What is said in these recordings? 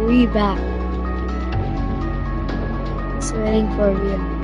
we back? Just waiting for viewers.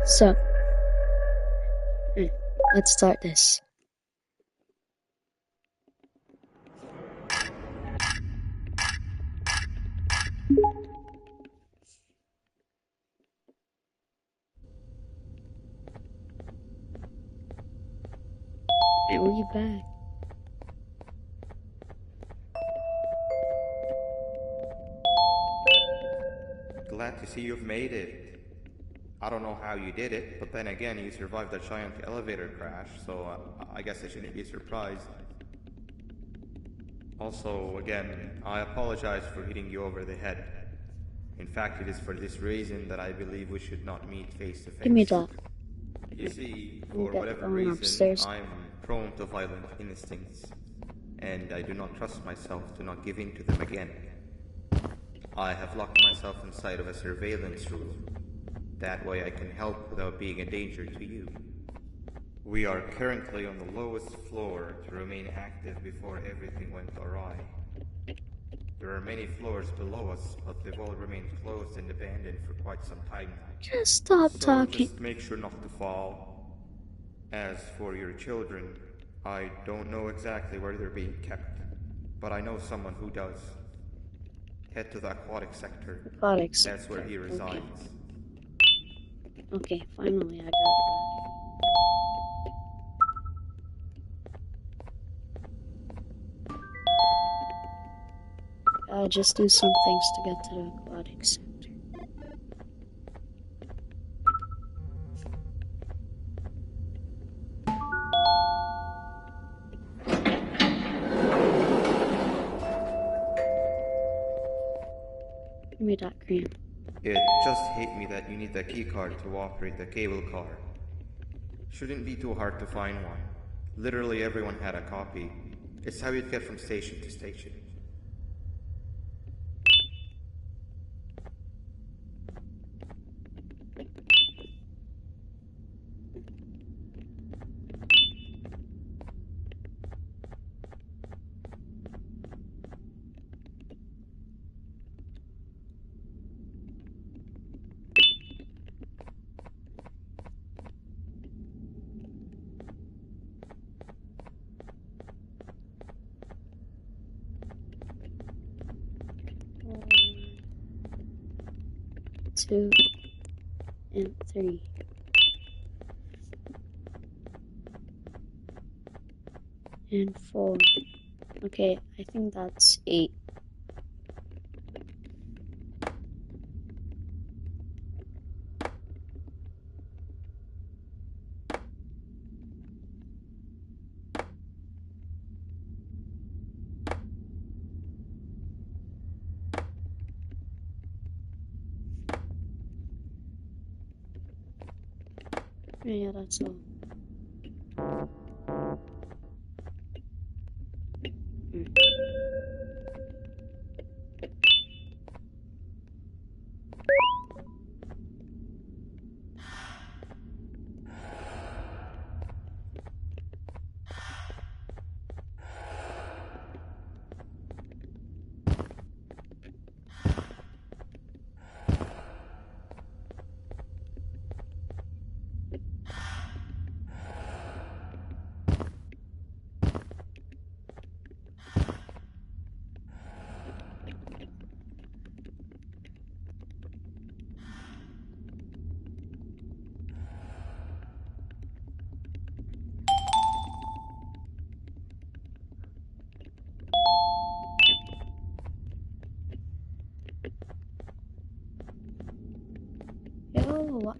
So, let's start this. And we back. Glad to see you've made it. I don't know how you did it, but then again, you survived a giant elevator crash, so I guess I shouldn't be surprised. Also, again, I apologize for hitting you over the head. In fact, it is for this reason that I believe we should not meet face to face. Give me that. You see, for get whatever going reason, upstairs. I'm prone to violent instincts, and I do not trust myself to not give in to them again. I have locked myself inside of a surveillance room. That way I can help without being a danger to you. We are currently on the lowest floor to remain active before everything went awry. There are many floors below us, but they've all remained closed and abandoned for quite some time now. Just stop talking. Just make sure not to fall. As for your children, I don't know exactly where they're being kept, but I know someone who does. Head to the aquatic sector. Aquatic That's sector. where he resides. Okay, finally I got it back. Just do some things to get to the aquatic sector. Give me that cream. It just hit me that you need the keycard to operate the cable car. Shouldn't be too hard to find one. Literally everyone had a copy. It's how you'd get from station to station. Two and three. And 4. Okay, I think that's 8. Yeah, that's all.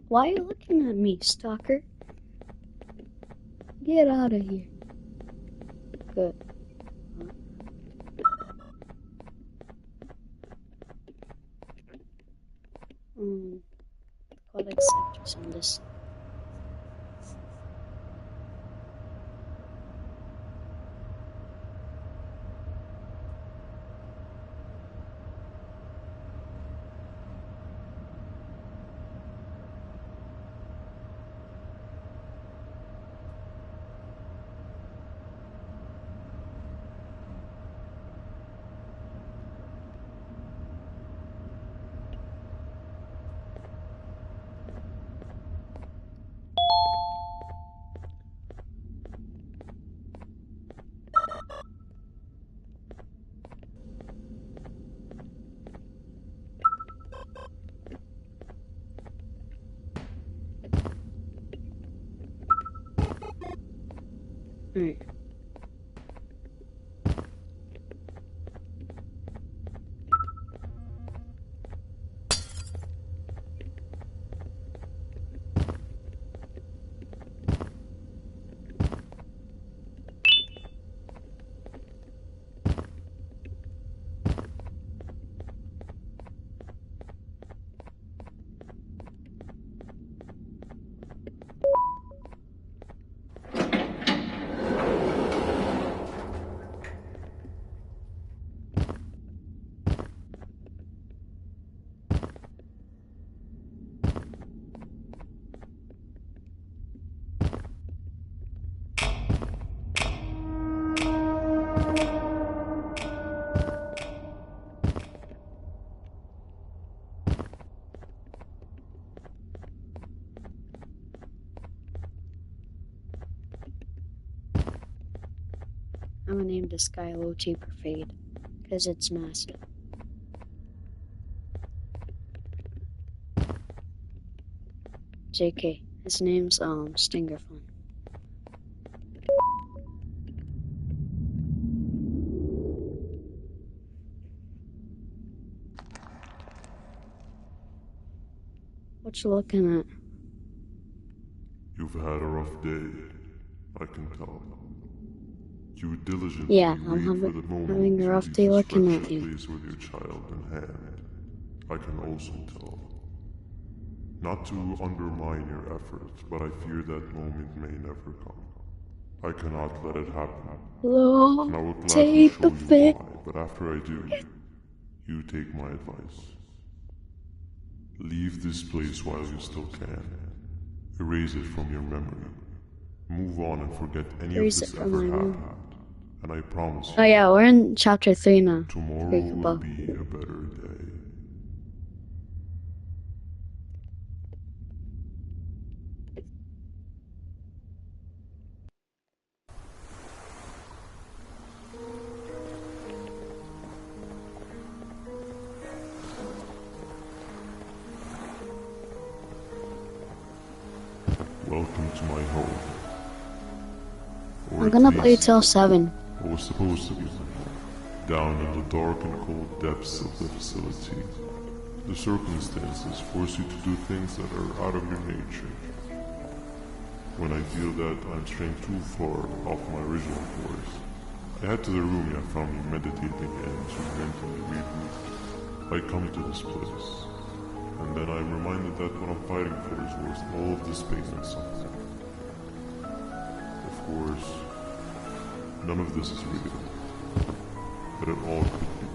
Why are you looking at me, stalker? Get out of here. Good. Collect sectors on this. Alright. I'm gonna name this guy Low Cheaper Fade, because it's massive. JK, his name's Stingerfun. What you looking at? You've had a rough day, I can tell. You diligently Yeah, wait I'm for the moment having a rough to day looking stretch at a you. place with your child in hand. I can also tell. Not to undermine your efforts, but I fear that moment may never come. I cannot let it happen. And I will gladly show you why, but after I do, you take my advice. Leave this place while you still can. Erase it from your memory. Move on and forget any of this ever happened. And I promise you. Oh yeah, we're in chapter 3 now. Tomorrow will be a better day. Welcome to my home. I'm gonna play till 7. What was supposed to be down in the dark and cold depths of the facility. The circumstances force you to do things that are out of your nature. When I feel that I'm straying too far off my original course, I head to the room you found me meditating in to mentally reboot. I come to this place, and then I'm reminded that what I'm fighting for is worth all of this pain and suffering. Of course, none of this is real, but it all could be.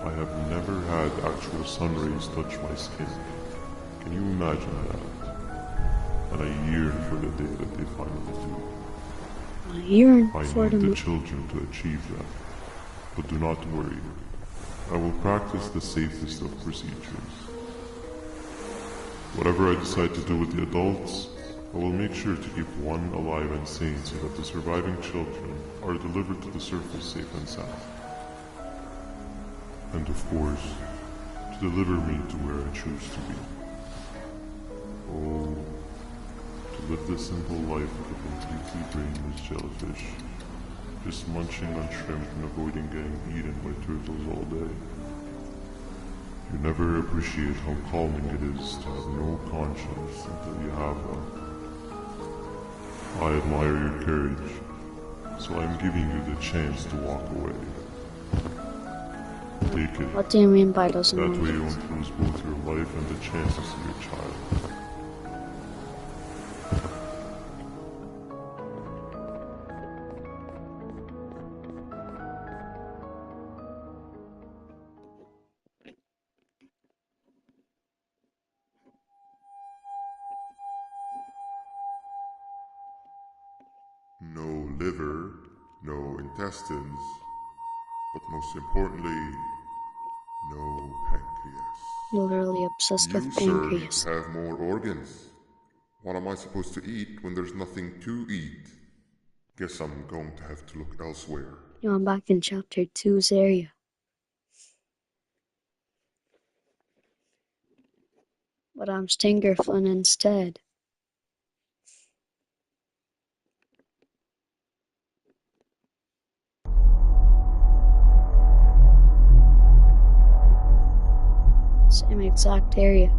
I have never had actual sun rays touch my skin. Can you imagine that? And I yearn for the day that they finally do. I yearn I for need the them. children to achieve that. But do not worry. I will practice the safest of procedures. Whatever I decide to do with the adults, I will make sure to keep one alive and sane so that the surviving children are delivered to the surface safe and sound. And of course, to deliver me to where I choose to be. Oh, to live the simple life of a completely brainless jellyfish, just munching on shrimp and avoiding getting eaten by turtles all day. You never appreciate how calming it is to have no conscience until you have one. I admire your courage, so I'm giving you the chance to walk away. Take it. What do you mean by those That way you emotions? won't lose both your life and the chances of your child. No liver, no intestines, but most importantly, no pancreas. Literally obsessed You, with sir, need pancreas. to have more organs. What am I supposed to eat when there's nothing to eat? Guess I'm going to have to look elsewhere. You know, I'm back in chapter 2's area. But I'm Stingerflin instead. Same exact area.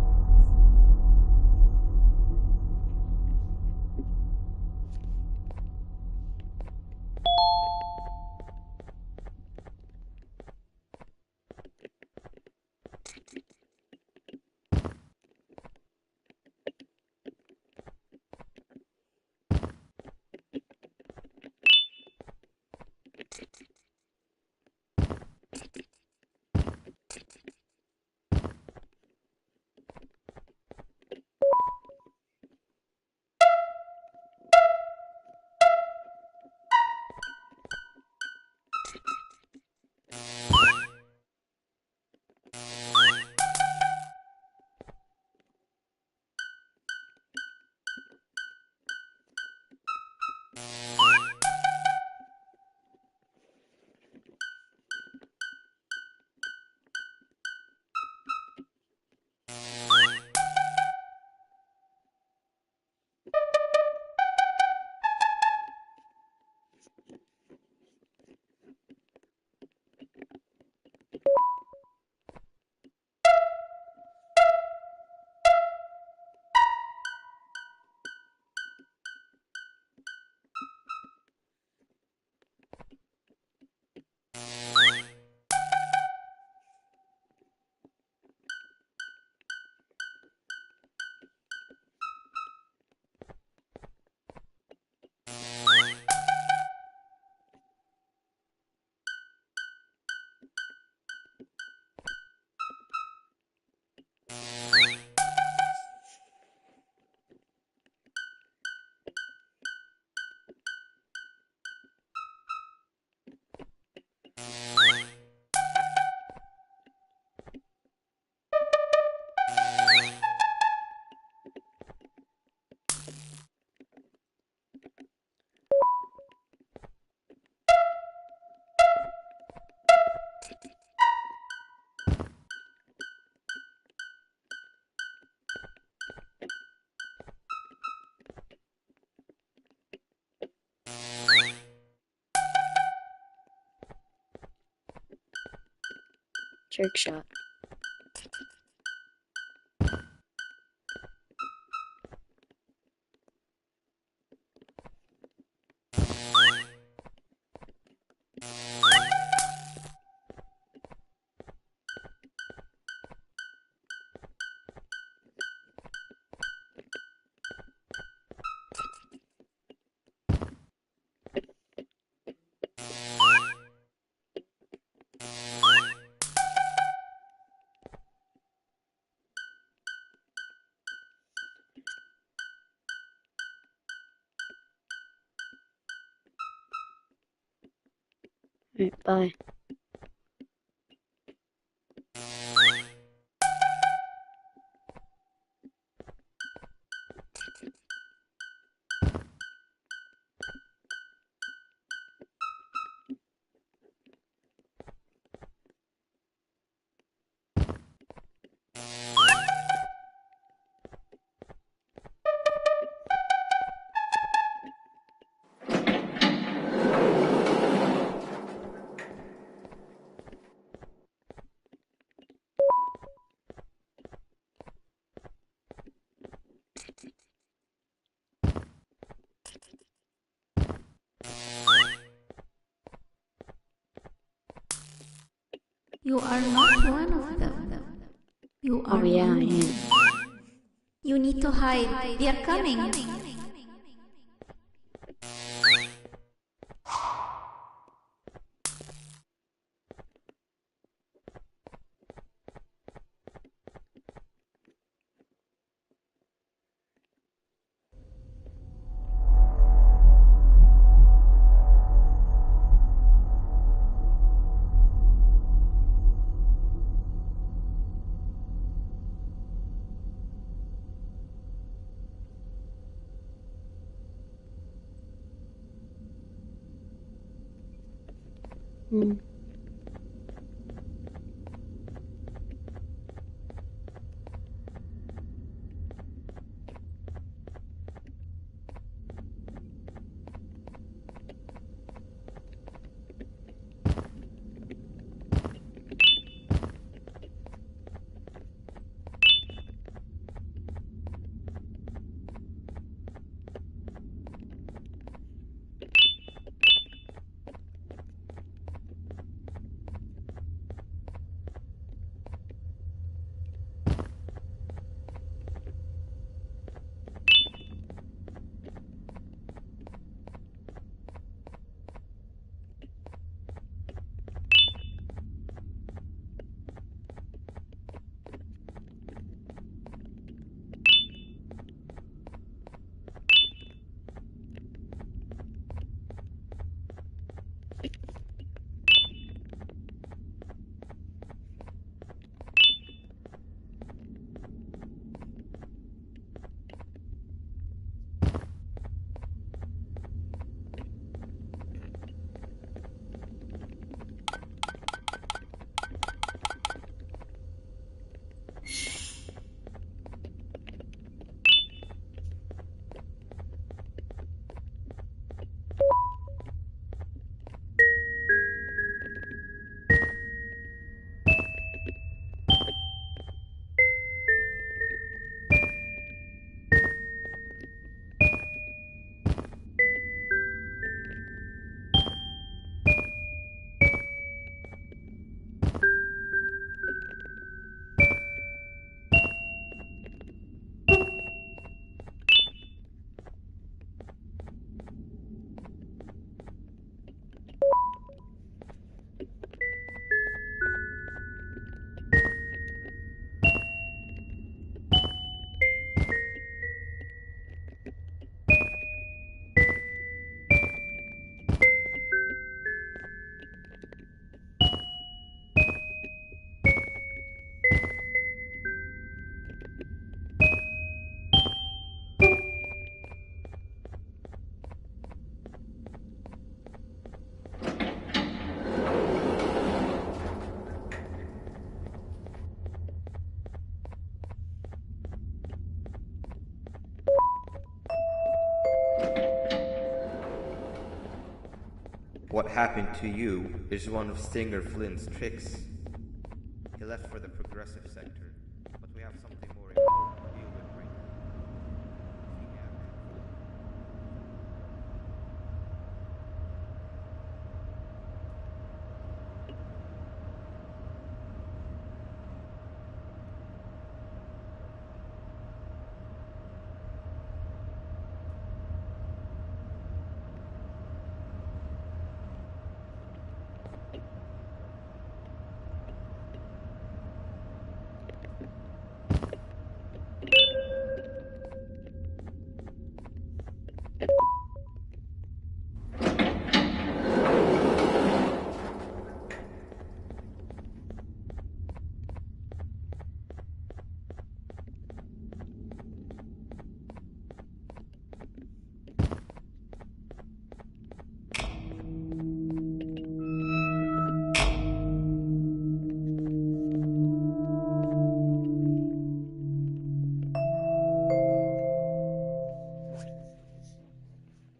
Jerk shot. Alright, bye. You are not one of them. You Oh are yeah, I me. am. You need to hide. They are coming. Hmm. What happened to you is one of Stinger Flynn's tricks. He left for the progressive sector, but we have something more important to deal with right now. See Gavin.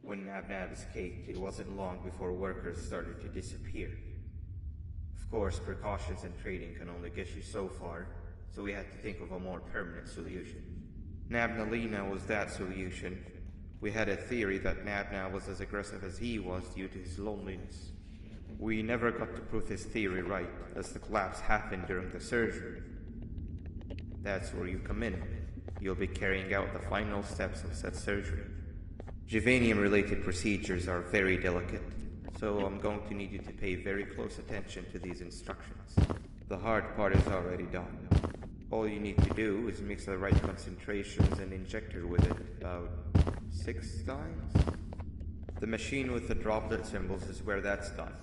When Nab escaped, it wasn't long before workers started to disappear. Of course, precautions and trading can only get you so far, so we had to think of a more permanent solution. Nabnalina was that solution. We had a theory that Nabna was as aggressive as he was due to his loneliness. We never got to prove his theory right, as the collapse happened during the surgery. That's where you come in. You'll be carrying out the final steps of said surgery. Juvanium-related procedures are very delicate, so I'm going to need you to pay very close attention to these instructions. The hard part is already done. All you need to do is mix the right concentrations and inject her with it about 6 times. The machine with the droplet symbols is where that's done.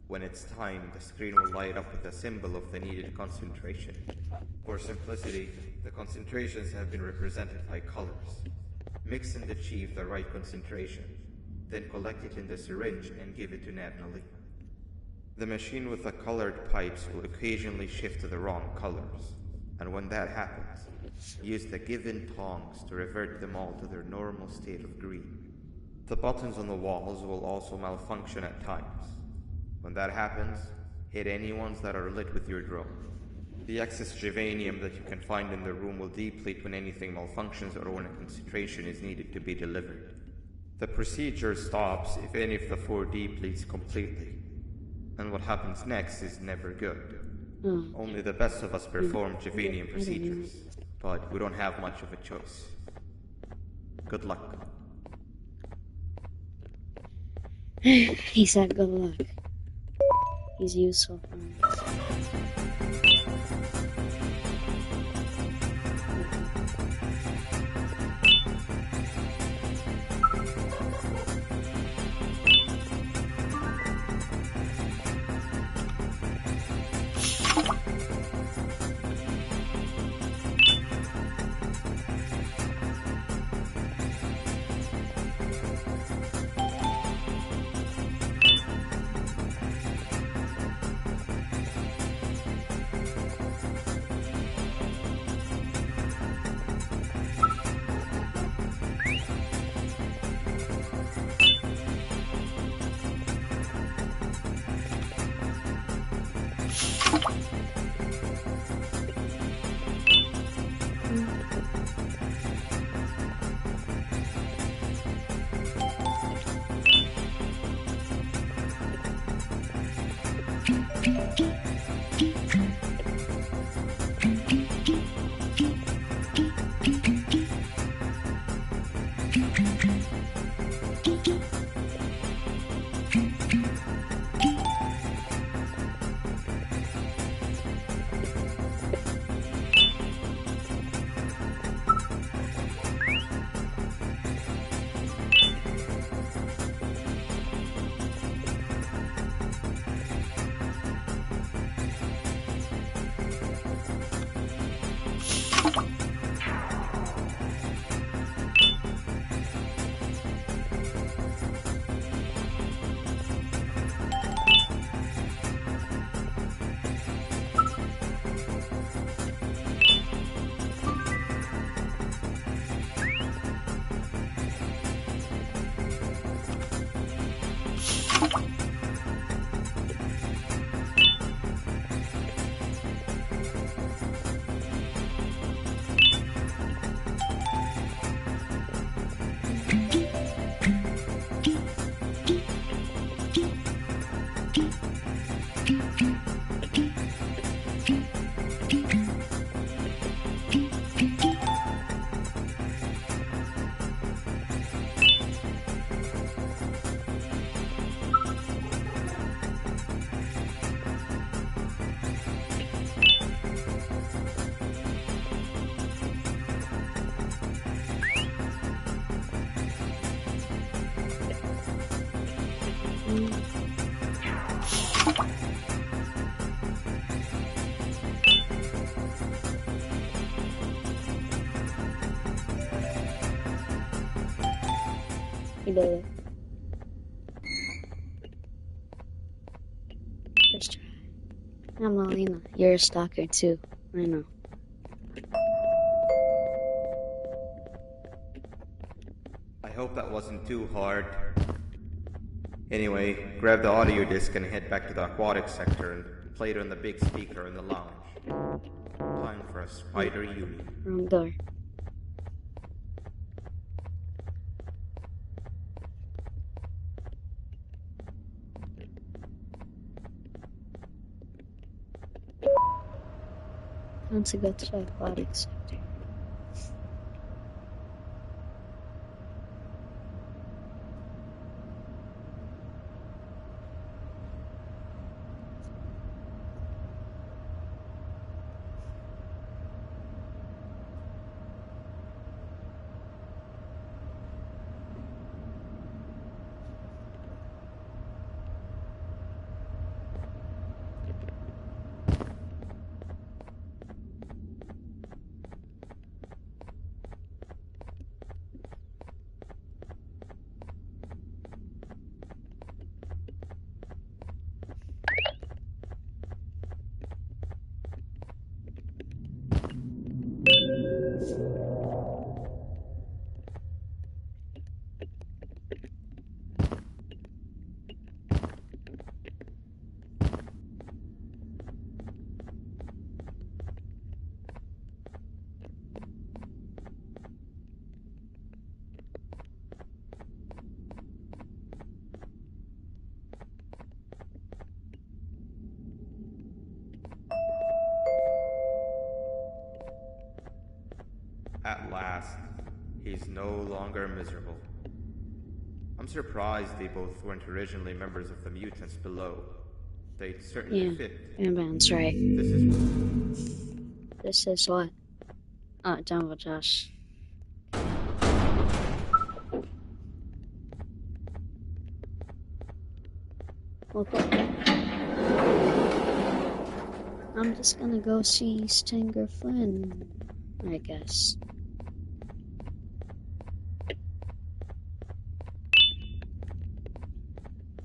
When it's time, the screen will light up with a symbol of the needed concentration. For simplicity, the concentrations have been represented by colors. Mix and achieve the right concentration, then collect it in the syringe and give it to Nadnali. The machine with the colored pipes will occasionally shift to the wrong colors, and when that happens, use the given tongs to revert them all to their normal state of green. The buttons on the walls will also malfunction at times. When that happens, hit any ones that are lit with your drone. The excess juvanium that you can find in the room will deplete when anything malfunctions or when a concentration is needed to be delivered. The procedure stops if any of the 4 depletes completely, and what happens next is never good. Only the best of us perform juvanium procedures, but we don't have much of a choice. Good luck. He said good luck. He's useful for us. He did it. First try. I'm Lolina. You're a stalker too. I know. I hope that wasn't too hard. Anyway, grab the audio disc and head back to the aquatic sector and play it on the big speaker in the lounge. Time for a spider union. Wrong door. want to go to the aquatic sector. At last, he's no longer miserable. I'm surprised they both weren't originally members of the mutants below. They'd certainly Yeah, fit. Banban's right. This is This is what? Done with us. Okay. I'm just gonna go see Stinger Flynn, I guess.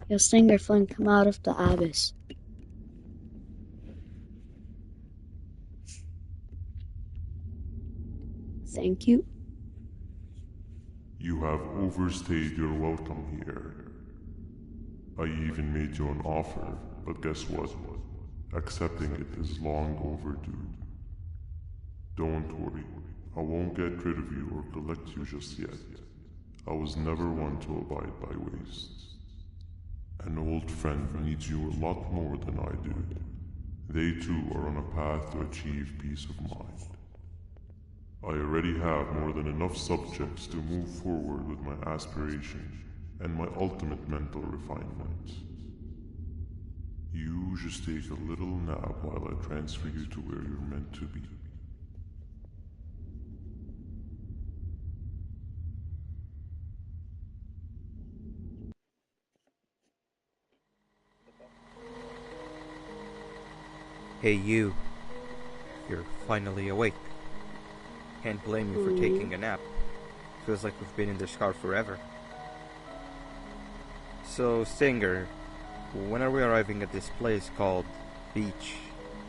Yo, Stinger Flynn, come out of the abyss. Thank you. You have overstayed your welcome here. I even made you an offer, but guess what? Accepting it is long overdue. Don't worry, I won't get rid of you or collect you just yet. I was never one to abide by wastes. An old friend needs you a lot more than I do. They too are on a path to achieve peace of mind. I already have more than enough subjects to move forward with my aspiration and my ultimate mental refinement. You just take a little nap while I transfer you to where you're meant to be. Hey you. You're finally awake. Can't blame you for taking a nap. Feels like we've been in this car forever. So, Stinger, when are we arriving at this place called Beach?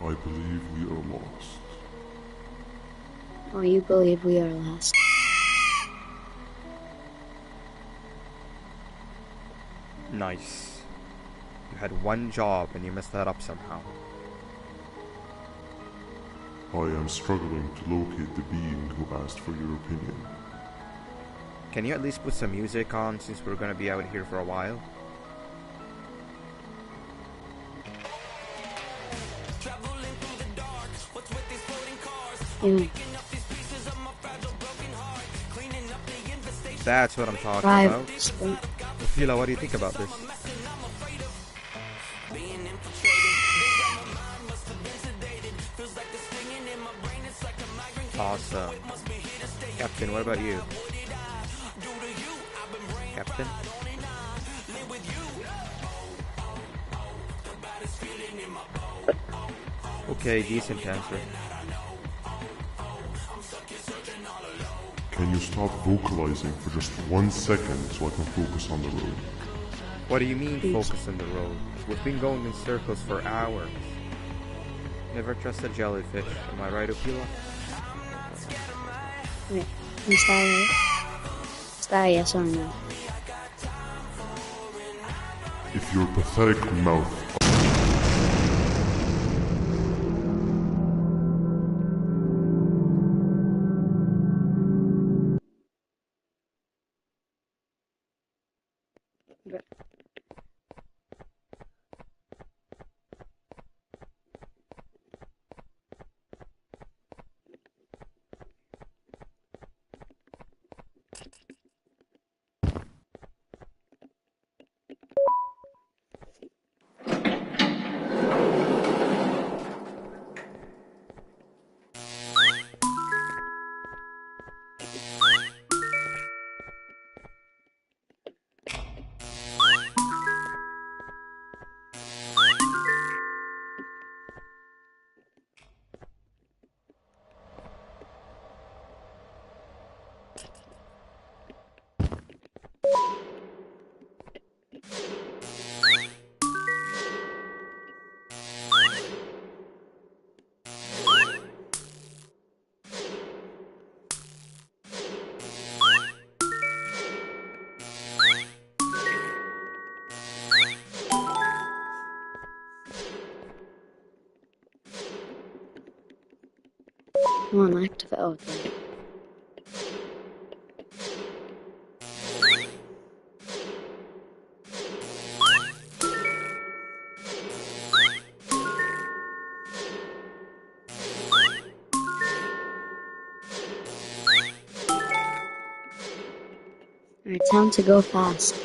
I believe we are lost. Oh, you believe we are lost? Nice. You had one job and you messed that up somehow. I am struggling to locate the being who asked for your opinion. Can you at least put some music on since we're gonna be out here for a while? Yeah. That's what I'm talking Right. about. Fila, what do you think about this? Awesome. Captain, what about you? Captain? Okay, decent answer. Can you stop vocalizing for just 1 second so I can focus on the road? What do you mean focus on the road? We've been going in circles for hours. Never trust a jellyfish, am I right, Opila? Wait, is that right? Is that a yes or no? If your pathetic mouth Come on, activate. Oh, damn. Alright, time to go fast.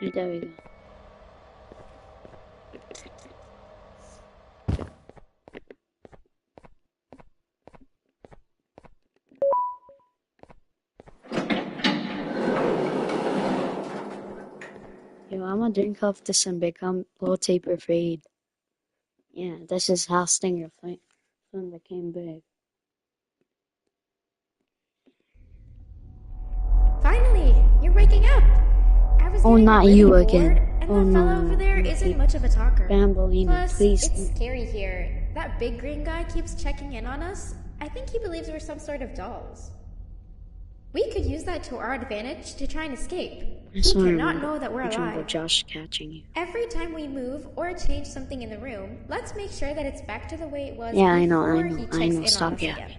Right, there we go. Yo, I'm gonna drink off this and become low taper afraid. Yeah, this is how Stinger film became big. Finally, you're waking up. I was Oh, getting not really you bored, again. and Oh that no, fella over there no, isn't much of a talker. Bambolino, Plus, please. it's scary here. That big green guy keeps checking in on us. I think he believes we're some sort of dolls. We could use that to our advantage to try and escape. I He just wanna cannot remember- know that we're I remember alive. Josh catching you. Every time we move or change something in the room, let's make sure that it's back to the way it was Yeah, I before know, he checks I know. in on Stop us yapping. again.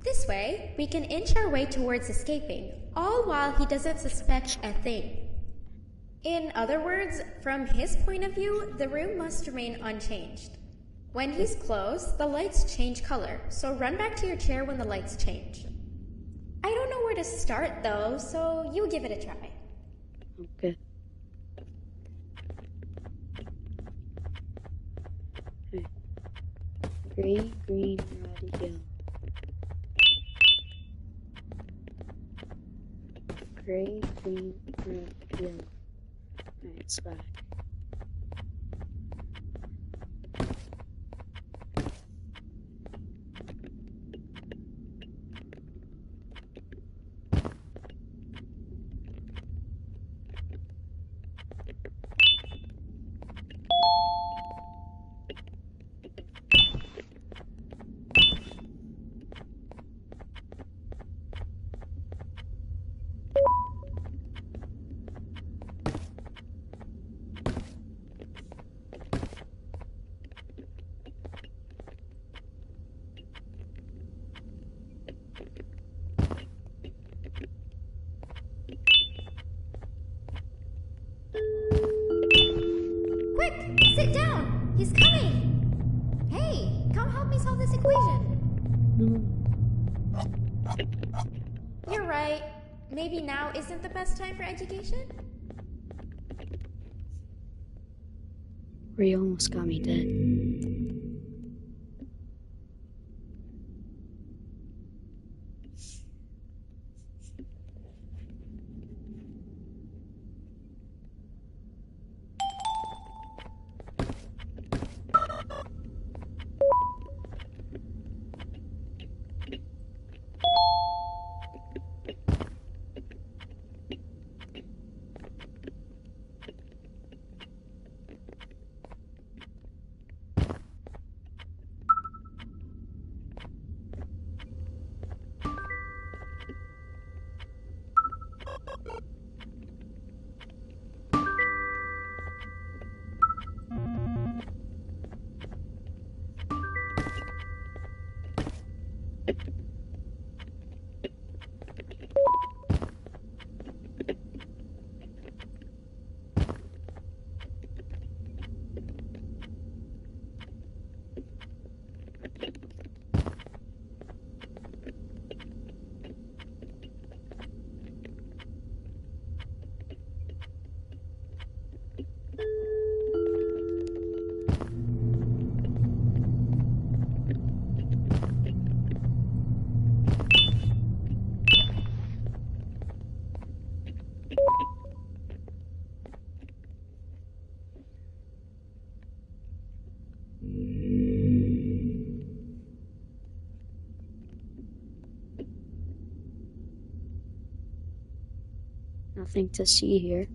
This way, we can inch our way towards escaping, all while he doesn't suspect a thing. In other words, from his point of view, the room must remain unchanged. When he's close, the lights change color, so run back to your chair when the lights change. I don't know where to start though, so you give it a try. Okay. Hey. Gray, green, red, yellow. Gray, green, red, yellow. Alright, it's back. Quick, sit down! He's coming! Hey, come help me solve this equation. You're right. Maybe now isn't the best time for education? Ray almost got me dead. nothing to see here.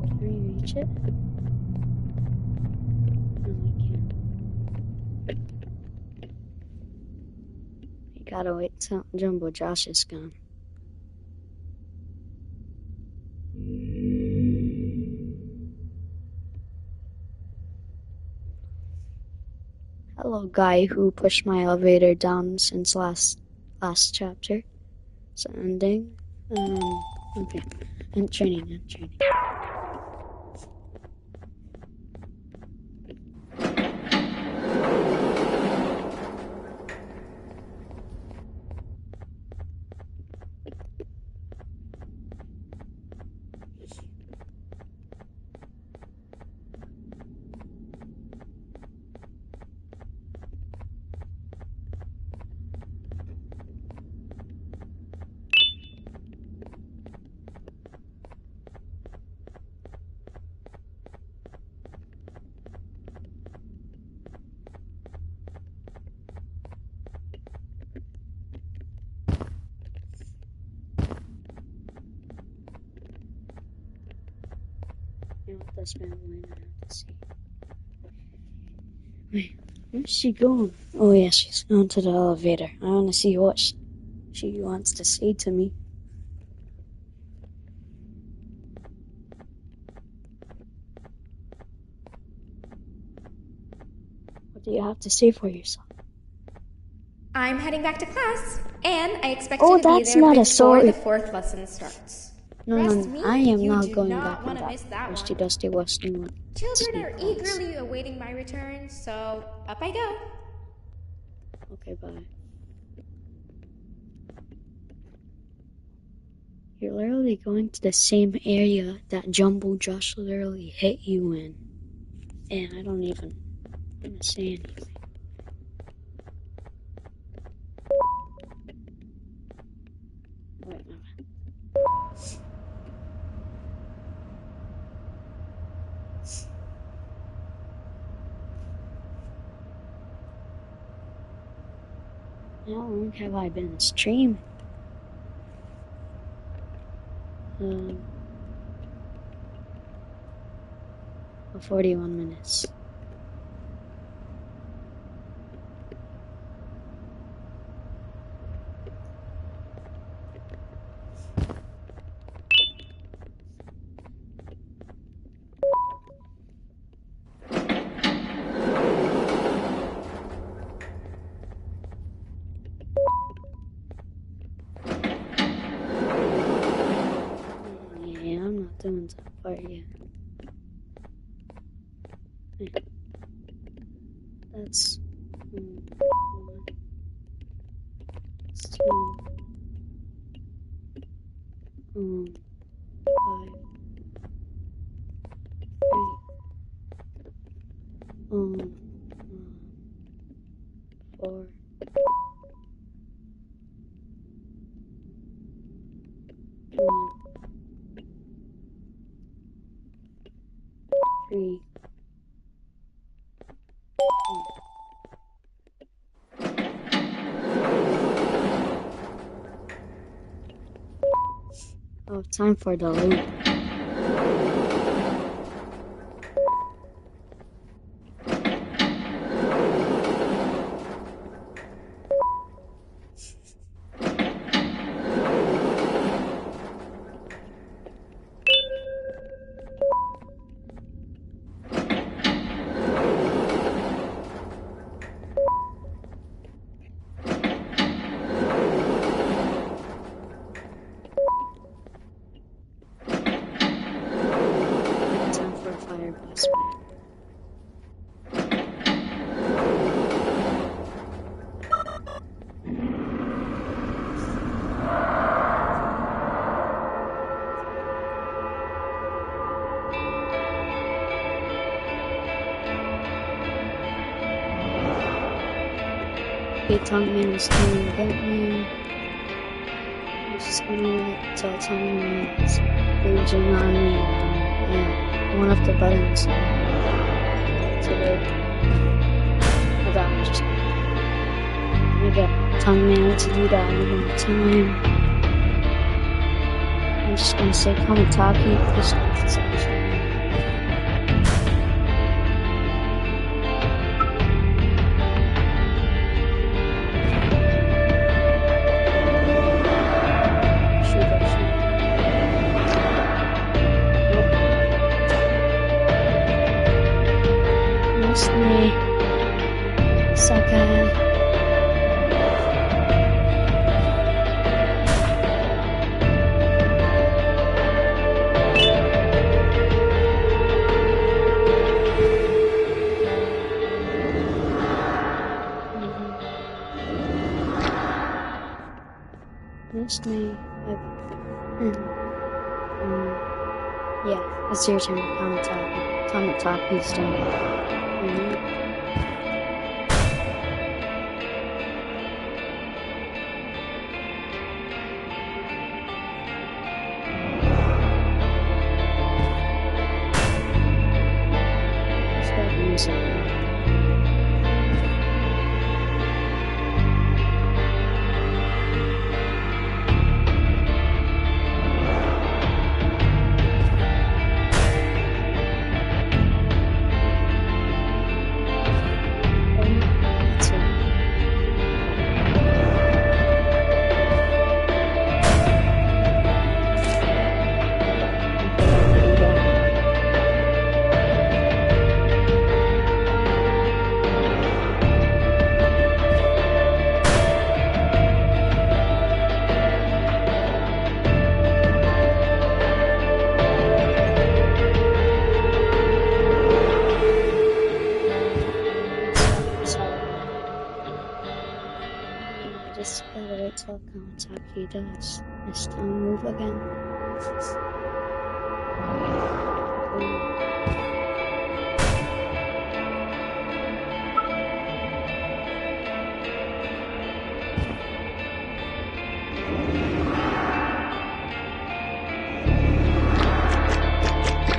Can we reach it? No, we can't. We gotta wait till Jumbo Josh is gone. Hello, guy who pushed my elevator down since last chapter. It's ending. Okay. And training. You know what this family I have to see. Wait, where's she going? Oh yeah, she's going to the elevator. I want to see what she wants to say to me. What do you have to say for yourself? I'm heading back to class, and I expect Oh, you to be that's there not a before story. the fourth lesson starts. No, Trust me, I am you not do going not back in wanna that miss that Rusty one. Dusty Western one. Children are eagerly awaiting my return, so up I go. Okay, bye. You're literally going to the same area that Jumbo Josh literally hit you in. And I don't even want to say anything. Wait, no. How long have I been streaming? 41 minutes. Yeah, I'm not doing that part yet. Yeah. That's 1, that's 2, 5, 3, 4, 1, 3. Oh, time for the loop. talkie tongue man is coming to get me. I'm just gonna tell tongue man it's raging on me. Yeah, one of the buttons activate. Hold on, I'm just gonna get tongue man to do that one more time. I'm just gonna say Kamataki, this is actually. Mostly Saka. Mostly yeah, it's your turn, Kamataki. Kamataki's turn. Just gotta wait till Kamataki does this tongue move again.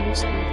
This one.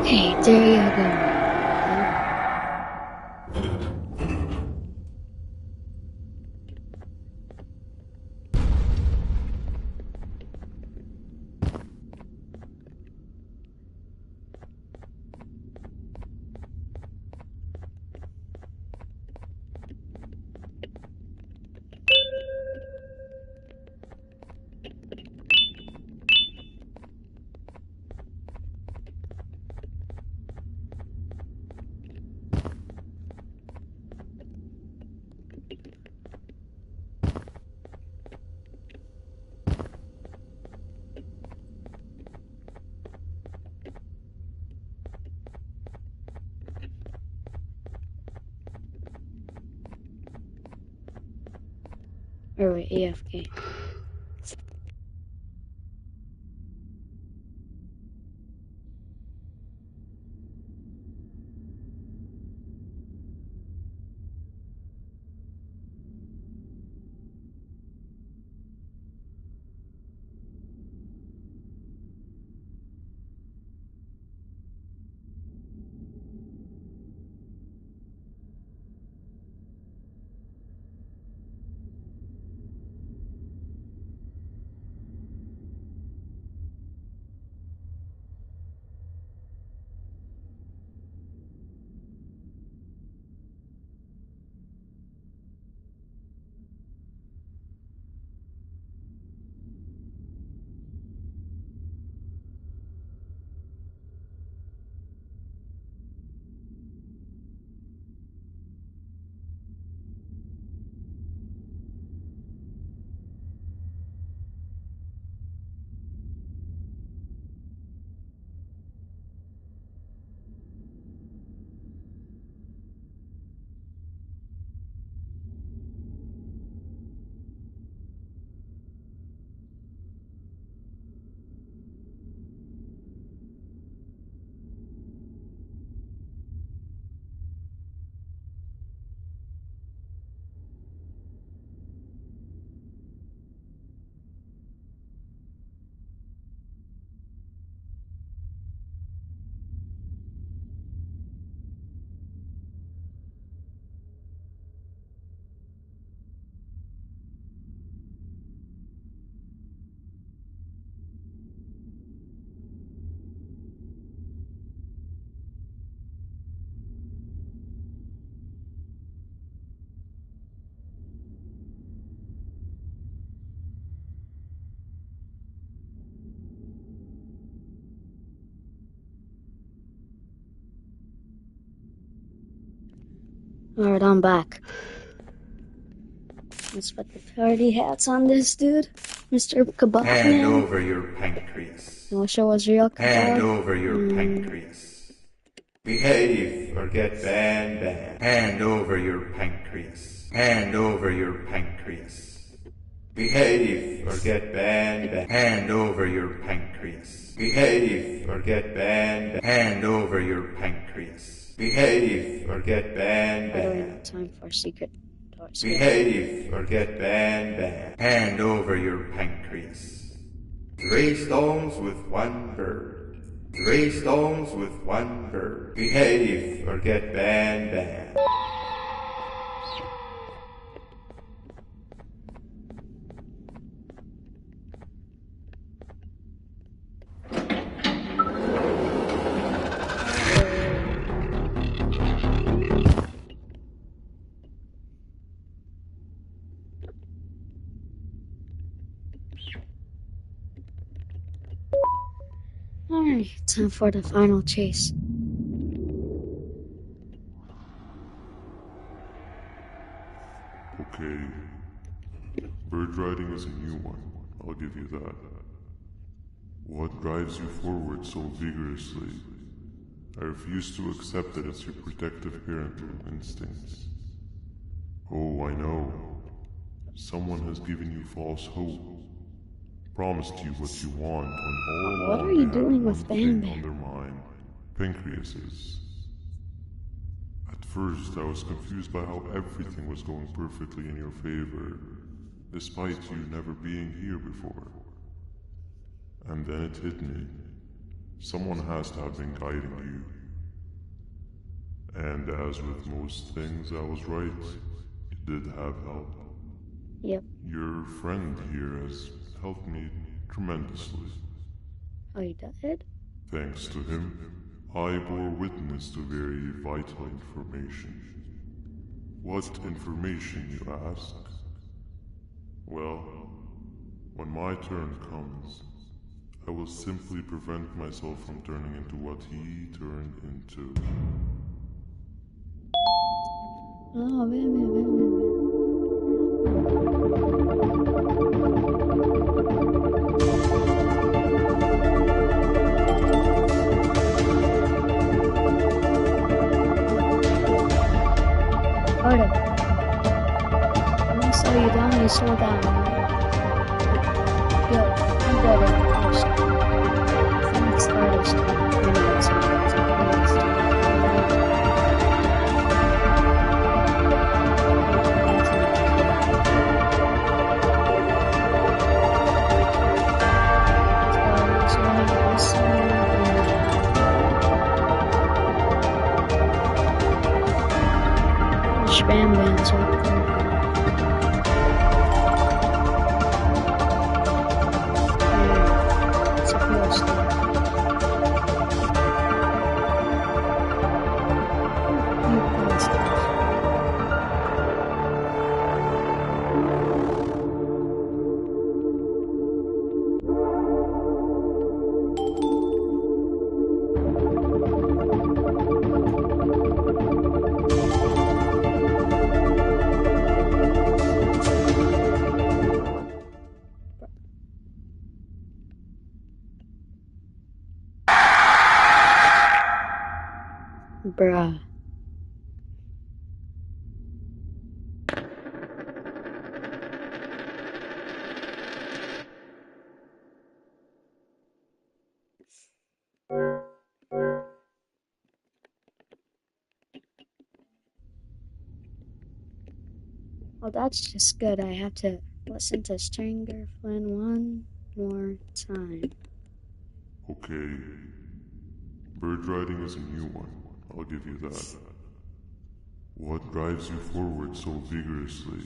Okay, there you go. Or wait, AFK. Alright, I'm back. Let's put the party hats on this dude. Mr. Kebab Hand Man. over your pancreas. You wanna show us real kebab? Hand over your pancreas. Behave or get ban. Hand over your pancreas. Hand over your pancreas. Behave or get ban. Hand over your pancreas. Behave or get ban. Hand over your pancreas. Behave or get By the way, ban. no time for secret doors. Behave or get ban. Hand over your pancreas. 3 stones with 1 bird. 3 stones with 1 bird. Behave or get ban. Alright, time for the final chase. Okay. Bird riding is a new one, I'll give you that. What drives you forward so vigorously? I refuse to accept that it's your protective parental instincts. Oh, I know. Someone has given you false hope. Promised you what you want when all What along are you they had doing with one thing Banban? on their mind. Pancreases. At first, I was confused by how everything was going perfectly in your favor, despite you never being here before. And then it hit me. Someone has to have been guiding you. And as with most things, I was right. You did have help. Yep. Your friend here has helped me tremendously. Oh, you did? Thanks to him, I bore witness to very vital information. What information, you ask? Well, when my turn comes, I will simply prevent myself from turning into what he turned into. Oh, man. Carter, I saw you down telling me to slow down. Good. I'm good at first. I think it's artist. I know it's Banban's right there. Yeah, it's supposed to. You bastards. Bruh. Oh, that's just good. I have to listen to Stranger Flynn one more time. Okay. Bird riding is a new one, I'll give you that. What drives you forward so vigorously?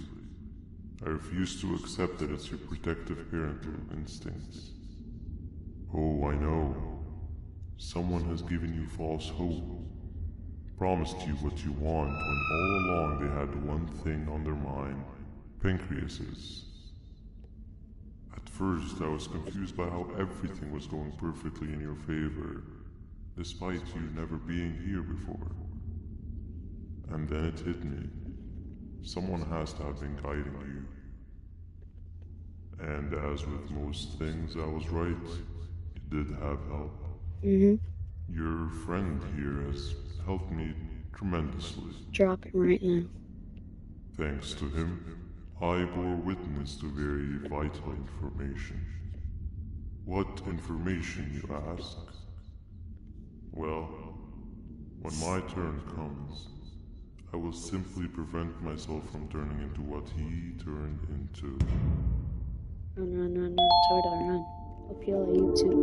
I refuse to accept that it's your protective parental instincts. Oh, I know. Someone has given you false hope. Promised you what you want when all along they had one thing on their mind. Pancreases. At first I was confused by how everything was going perfectly in your favor, despite you never being here before. And then it hit me. Someone has to have been guiding you. And as with most things, I was right. You did have help. Your friend here has helped me tremendously. Drop it right now. Thanks to him, I bore witness to very vital information. What information, you ask? Well, when my turn comes, I will simply prevent myself from turning into what he turned into. Run, Turtle, run. Hope you like YouTube.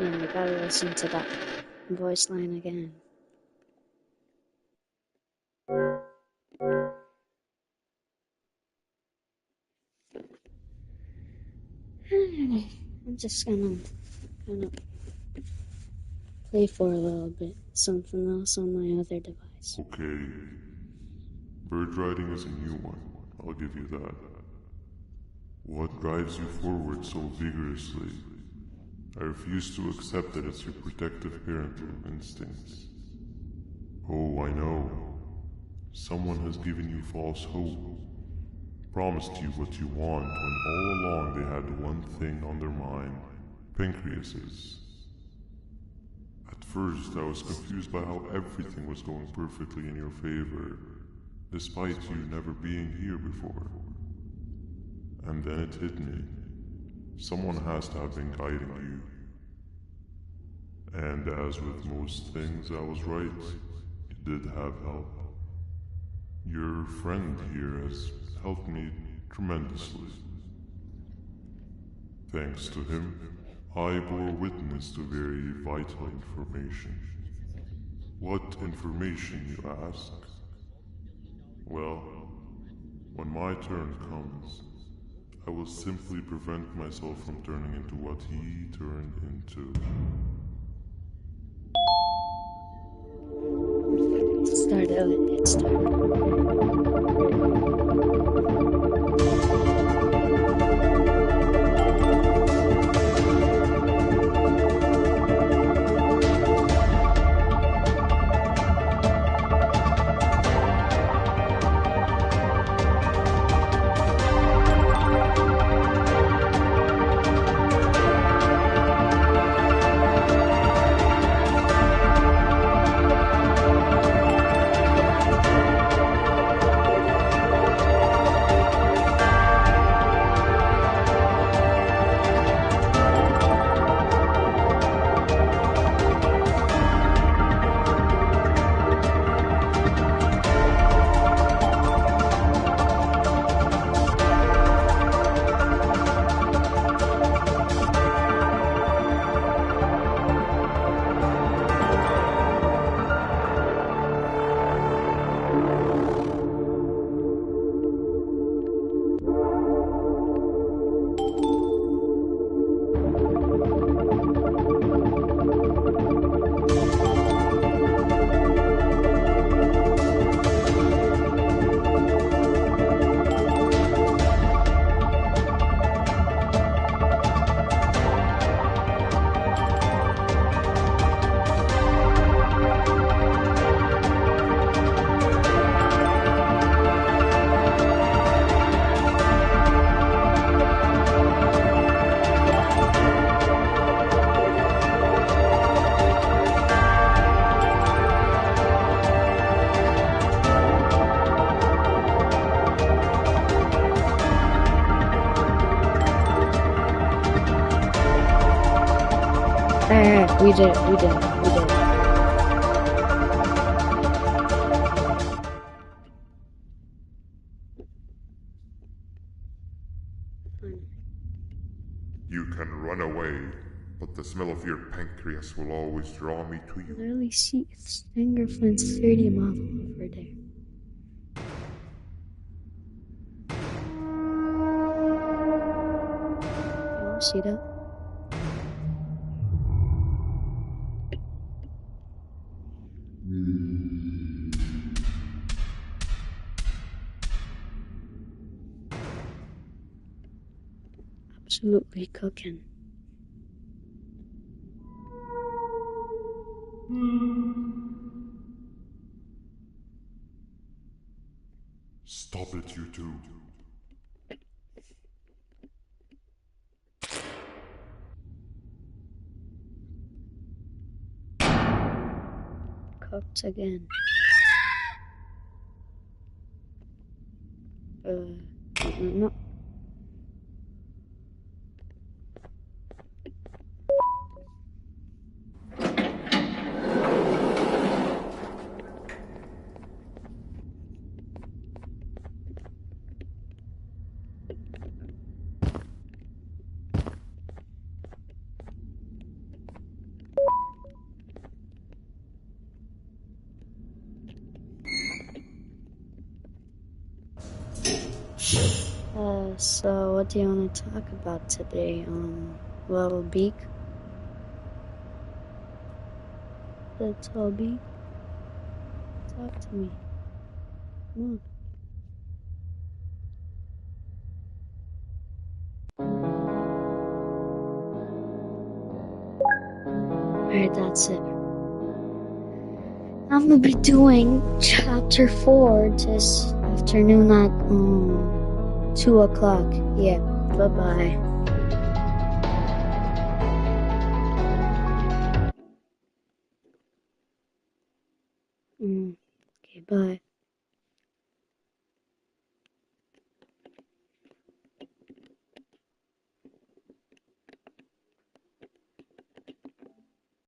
Yeah, I gotta listen to that voice line again. I'm just gonna kind of play for a little bit. Something else on my other device. Okay. Bird riding is a new one, I'll give you that. What drives you forward so vigorously? I refuse to accept that it's your protective parental instincts. Oh, I know. Someone has given you false hope. Promised you what you want when all along they had one thing on their mind. Pancreases. At first, I was confused by how everything was going perfectly in your favor, despite you never being here before. And then it hit me. Someone has to have been guiding you. And as with most things, I was right. You did have help. Your friend here has helped me tremendously. Thanks to him, I bore witness to very vital information. What information, you ask? Well, when my turn comes, I will simply prevent myself from turning into what he turned into. It started. Alright, we did it. You can run away, but the smell of your pancreas will always draw me to you. Literally see fingerprints 30 model over there. You all see that? Absolutely cooking. Stop it, you two. Cooked again. No. So what do you want to talk about today, Little Beak? Little Beak? Talk to me. Come on. Alright, that's it. I'm gonna be doing chapter 4 this afternoon at 2 o'clock. Yeah, bye-bye.